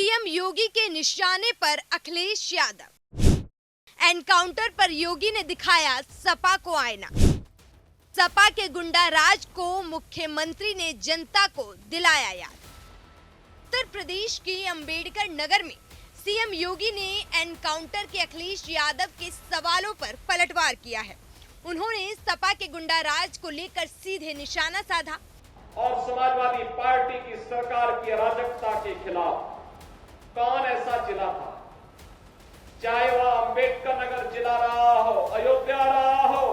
CM योगी के निशाने पर अखिलेश यादव। एनकाउंटर पर योगी ने दिखाया सपा को आईना। सपा के गुंडा राज को मुख्यमंत्री ने जनता को दिलाया याद। उत्तर प्रदेश के अंबेडकर नगर में सीएम योगी ने एनकाउंटर के अखिलेश यादव के सवालों पर पलटवार किया है। उन्होंने सपा के गुंडा राज को लेकर सीधे निशाना साधा और समाजवादी पार्टी की सरकार की अराजकता के खिलाफ कौन ऐसा जिला था, चाहे वह अंबेडकर नगर जिला रहा हो, अयोध्या रहा हो,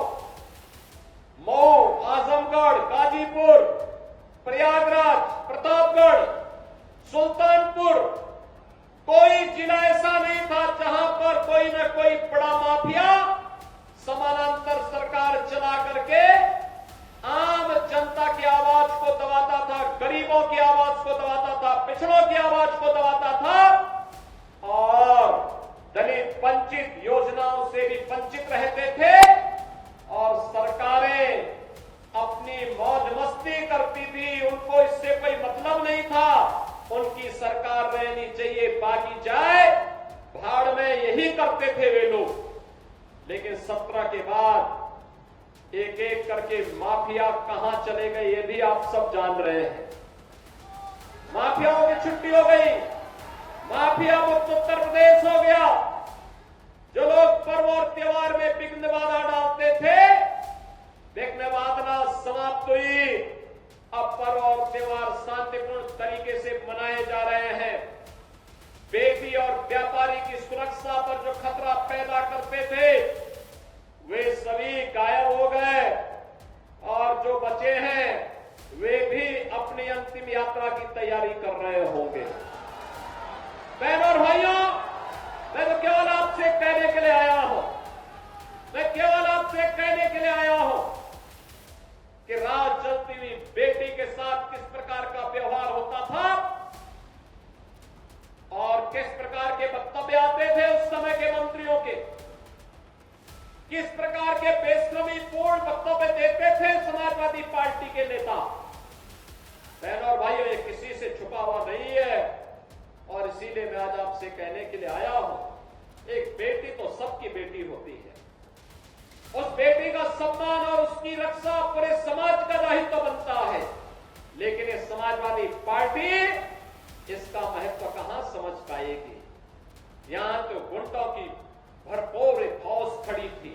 मऊ, आजमगढ़, गाजीपुर, प्रयागराज, प्रतापगढ़, सुल्तानपुर, कोई जिला ऐसा नहीं था जहां पर कोई न कोई बड़ा माफिया समानांतर सरकार चला करके आम जनता की आवाज को दबाता था, गरीबों की आवाज को दबाता था, पिछड़ों की आवाज को दबाता था और दलित वंचित योजनाओं से भी वंचित रहते थे और सरकारें अपनी मौज मस्ती करती थी। उनको इससे कोई मतलब नहीं था। उनकी सरकार रहनी चाहिए, बाकी जाए भाड़ में, यही करते थे वे लोग। लेकिन 17 के बाद एक एक करके माफिया कहां चले गए ये भी आप सब जान रहे हैं। माफियाओं की छुट्टी हो गई, माफिया मुक्त उत्तर प्रदेश हो गया। जो लोग पर्व और त्योहार में विघ्न बाधा डालते थे, विघ्न बाधा समाप्त हुई। अब पर्व और त्योहार शांतिपूर्ण तरीके से मनाए जा रहे हैं। बेटी और व्यापारी की सुरक्षा पर जो खतरा पैदा करते थे वे सभी गायब हो गए और जो बचे हैं वे भी अपनी अंतिम यात्रा की तैयारी कर रहे होंगे। बहनों और भाइयों, मैं तो केवल आपसे कहने के लिए आया हूं, मैं केवल आपसे कहने के लिए आया हूं कि रात जलती हुई बेटी के साथ किस प्रकार का व्यवहार होता था और किस प्रकार के वक्तव्य आते थे उस समय के मंत्रियों के, किस प्रकार के बेशर्मी पूर्ण वक्तव्य देते थे समाजवादी पार्टी के नेता। बहनों और भाइयों, ये किसी से छुपा हुआ नहीं है और इसीलिए मैं आज आपसे कहने के लिए आया हूं, एक बेटी तो सबकी बेटी होती है। उस बेटी का सम्मान और उसकी रक्षा पूरे समाज का दायित्व बनता है। लेकिन ये समाजवादी पार्टी इसका महत्व कहां समझ पाएगी। यहां तो गुंडों की भरपूर फौज खड़ी थी,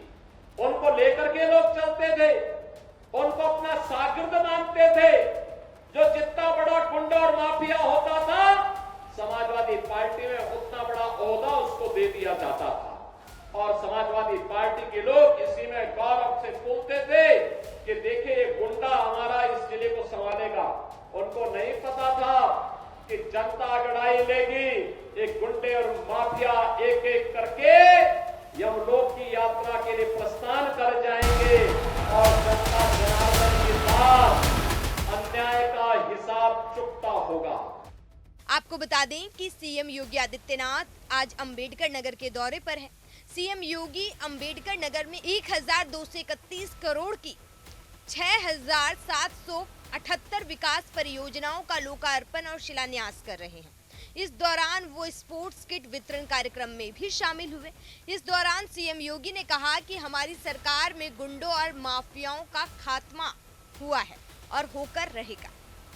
उनको लेकर के लोग चलते थे, उनको अपना शागिर्द मानते थे। जो जितना बड़ा गुंडा और माफिया होता था, समाजवादी पार्टी में उतना बड़ा ओहदा उसको दे दिया जाता था और समाजवादी पार्टी के लोग इसी में गौरव से बोलते थे कि देखिए ये गुंडा हमारा इस जिले को संभालेगा। उनको नहीं पता था कि जनता अगड़ाई लेगी, एक गुंडे और माफिया एक एक करके यमलोक की यात्रा के लिए प्रस्थान कर जाएंगे और जनता जनार्दन के साथ अन्याय का हिसाब चुकता होगा। आपको बता दें कि सीएम योगी आदित्यनाथ आज अंबेडकर नगर के दौरे पर हैं। सीएम योगी अंबेडकर नगर में 1231 करोड़ की 6778 विकास परियोजनाओं का लोकार्पण और शिलान्यास कर रहे हैं। इस दौरान वो स्पोर्ट्स किट वितरण कार्यक्रम में भी शामिल हुए। इस दौरान सीएम योगी ने कहा कि हमारी सरकार में गुंडों और माफियाओं का खात्मा हुआ है और होकर रहेगा।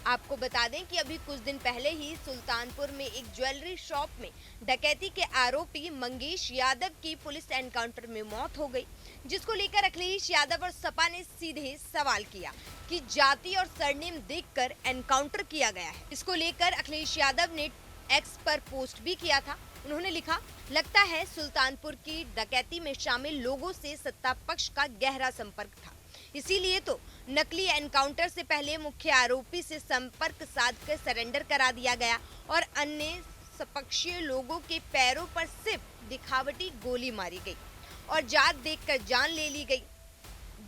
आपको बता दें कि अभी कुछ दिन पहले ही सुल्तानपुर में एक ज्वेलरी शॉप में डकैती के आरोपी मंगेश यादव की पुलिस एनकाउंटर में मौत हो गई, जिसको लेकर अखिलेश यादव और सपा ने सीधे सवाल किया कि जाति और सरनेम देखकर एनकाउंटर किया गया है। इसको लेकर अखिलेश यादव ने एक्स पर पोस्ट भी किया था। उन्होंने लिखा, लगता है सुल्तानपुर की डकैती में शामिल लोगों से सत्ता पक्ष का गहरा संपर्क था, इसीलिए तो नकली एनकाउंटर से पहले मुख्य आरोपी से संपर्क साधकर सरेंडर करा दिया गया और अन्य सपक्षीय लोगों के पैरों पर सिर्फ दिखावटी गोली मारी गई और जात देखकर जान ले ली गई।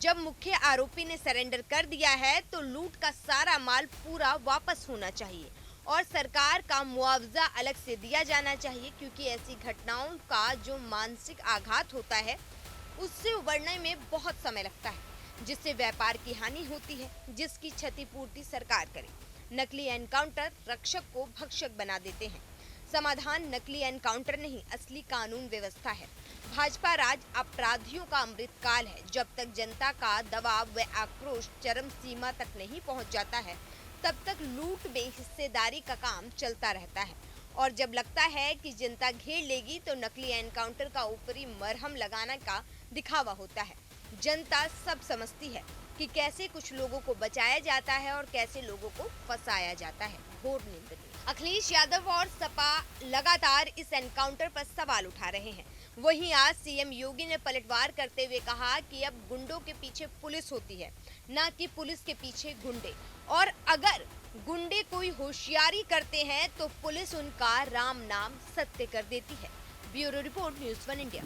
जब मुख्य आरोपी ने सरेंडर कर दिया है तो लूट का सारा माल पूरा वापस होना चाहिए और सरकार का मुआवजा अलग से दिया जाना चाहिए, क्योंकि ऐसी घटनाओं का जो मानसिक आघात होता है उससे उबरने में बहुत समय लगता है, जिससे व्यापार की हानि होती है, जिसकी क्षतिपूर्ति सरकार करे। नकली एनकाउंटर रक्षक को भक्षक बना देते हैं। समाधान नकली एनकाउंटर नहीं, असली कानून व्यवस्था है। भाजपा राज अपराधियों का अमृतकाल है। जब तक जनता का दबाव व आक्रोश चरम सीमा तक नहीं पहुंच जाता है, तब तक लूट में हिस्सेदारी का काम चलता रहता है। और जब लगता है कि जनता घेर लेगी, तो नकली एनकाउंटर का ऊपरी मरहम लगाने का दिखावा होता है। जनता सब समझती है कि कैसे कुछ लोगों को बचाया जाता है और कैसे लोगों को फंसाया जाता है। घोर निंदनीय। अखिलेश यादव और सपा लगातार इस एनकाउंटर पर सवाल उठा रहे हैं। वहीं आज सीएम योगी ने पलटवार करते हुए कहा कि अब गुंडों के पीछे पुलिस होती है, न कि पुलिस के पीछे गुंडे। और अगर गुंडे कोई होशियारी करते हैं तो पुलिस उनका राम नाम सत्य कर देती है। Bureau report, news 1 India.